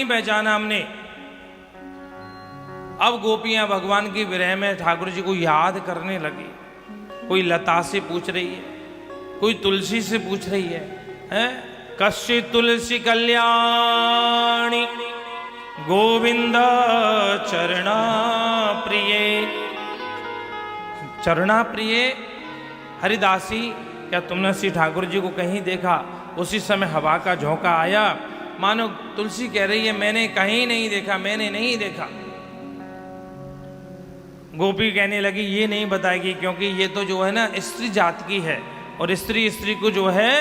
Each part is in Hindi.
नहीं पहचाना हमने। अब गोपियां भगवान की विरह में ठाकुर जी को याद करने लगी। कोई लता से पूछ रही है, कोई तुलसी से पूछ रही है? कश्चित् तुलसी कल्याणी गोविंद चरणा प्रिय। चरणा प्रिय हरिदासी, क्या तुमने श्री ठाकुर जी को कहीं देखा? उसी समय हवा का झोंका आया, मानो तुलसी कह रही है मैंने कहीं नहीं देखा, मैंने नहीं देखा। गोपी कहने लगी ये नहीं बताएगी, क्योंकि ये तो जो है ना स्त्री जात की है, और स्त्री स्त्री को जो है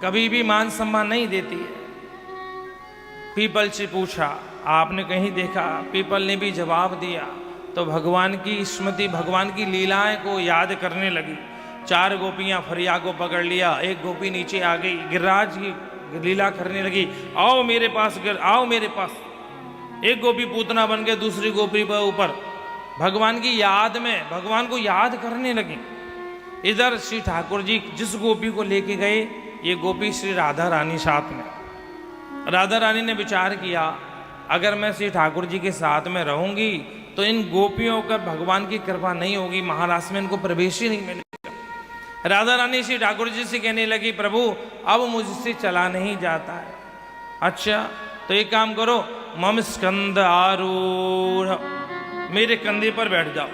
कभी भी मान सम्मान नहीं देती है। पीपल से पूछा आपने कहीं देखा? पीपल ने भी जवाब दिया। तो भगवान की स्मृति, भगवान की लीलाएं को याद करने लगी। 4 गोपियां फरिया को पकड़ लिया, एक गोपी नीचे आ गई, गिरिराज की लीला करने लगी, आओ मेरे पास, आओ मेरे पास। एक गोपी पूतना बन के दूसरी गोपी पर ऊपर भगवान की याद में भगवान को याद करने लगी। इधर श्री ठाकुर जी जिस गोपी को लेके गए, ये गोपी श्री राधा रानी साथ में। राधा रानी ने विचार किया अगर मैं श्री ठाकुर जी के साथ में रहूंगी तो इन गोपियों का भगवान की कृपा नहीं होगी, महाराष्ट्र में इनको प्रवेश ही नहीं मिलेगा। राधा रानी श्री ठाकुर जी से कहने लगी प्रभु अब मुझसे चला नहीं जाता है। अच्छा तो एक काम करो, मम स्कंद आरूढ़, मेरे कंधे पर बैठ जाओ।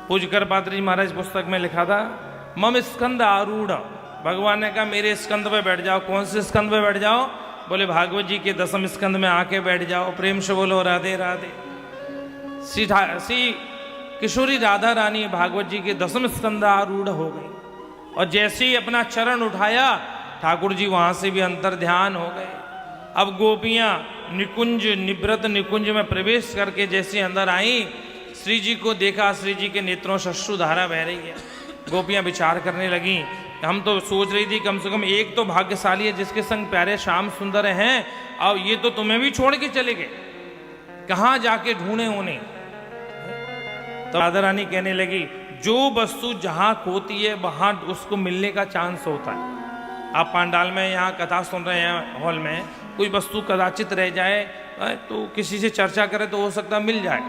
पूजकर पात्र जी महाराज पुस्तक में लिखा था मम स्कंद आरूढ़, भगवान ने कहा मेरे स्कंद पे बैठ जाओ। कौन से स्कंद पे बैठ जाओ? बोले भागवत जी के 10वें स्कंद में आके बैठ जाओ। प्रेम से बोलो राधे राधे। श्री किशोरी राधा रानी भागवत जी के 10वें स्कंद आरूढ़ हो गई, और जैसे ही अपना चरण उठाया ठाकुर जी वहां से भी अंतर ध्यान हो गए। अब गोपियां निकुंज निवृत निकुंज में प्रवेश करके जैसे अंदर आई, श्री जी को देखा, श्री जी के नेत्रों से अश्रुधारा बह रही है। गोपियां विचार करने लगी, हम तो सोच रही थी कम से कम एक तो भाग्यशाली है जिसके संग प्यारे श्याम सुंदर हैं, और ये तो तुम्हें भी छोड़ के चले गए, कहाँ जाके ढूंढे उन्हें। तो राधा रानी कहने लगी जो वस्तु जहां खोती है वहां उसको मिलने का चांस होता है। आप पंडाल में यहाँ कथा सुन रहे हैं हॉल में, कोई वस्तु कदाचित रह जाए तो किसी से चर्चा करे तो हो सकता मिल जाए,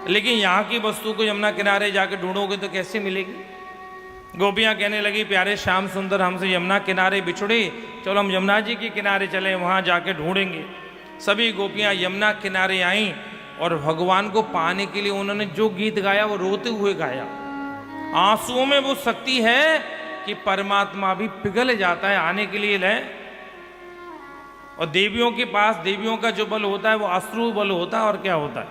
लेकिन यहाँ की वस्तु को यमुना किनारे जाके ढूंढोगे तो कैसे मिलेगी। गोपियाँ कहने लगी प्यारे श्याम सुंदर हमसे यमुना किनारे बिछुड़े, चलो हम यमुना जी के किनारे चले, वहाँ जाके ढूंढेंगे। सभी गोपियाँ यमुना किनारे आईं और भगवान को पाने के लिए उन्होंने जो गीत गाया वो रोते हुए गाया। आंसुओं में वो शक्ति है कि परमात्मा भी पिघल जाता है आने के लिए ले। और देवियों के पास देवियों का जो बल होता है वो अश्रु बल होता है। और क्या होता है,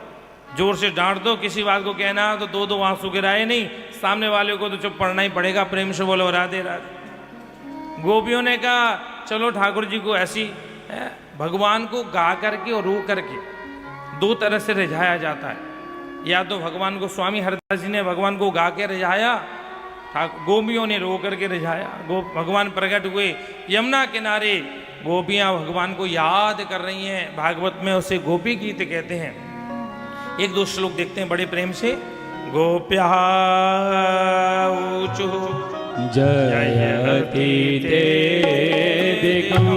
जोर से डांट दो, किसी बात को कहना तो दो आंसू गिराए नहीं, सामने वाले को तो चुप पड़ना ही पड़ेगा। प्रेम से बोलो राधे राधे। गोपियों ने कहा चलो ठाकुर जी को ऐसी भगवान को गा करके और रो करके 2 तरह से रिझाया जाता है। या तो भगवान को स्वामी हरदास जी ने भगवान को गा के रिझाया, गोपियों ने रो करके रिझाया। भगवान प्रकट हुए यमुना किनारे, गोपियां भगवान को याद कर रही हैं। भागवत में उसे गोपी गीत कहते हैं। 1-2 श्लोक देखते हैं बड़े प्रेम से। गोप्या ऊचु जयति ते दिगं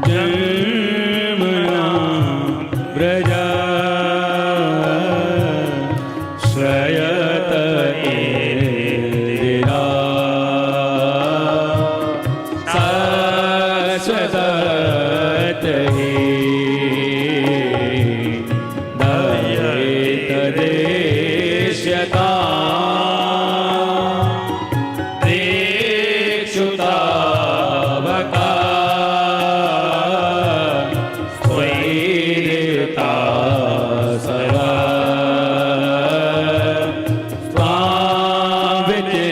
जन्मना व्रजा श्रयत इंदिरा शाश्वत हि दयितदेश्यता प्रेक्षुतावका स्वैरिता सदा स्वाविते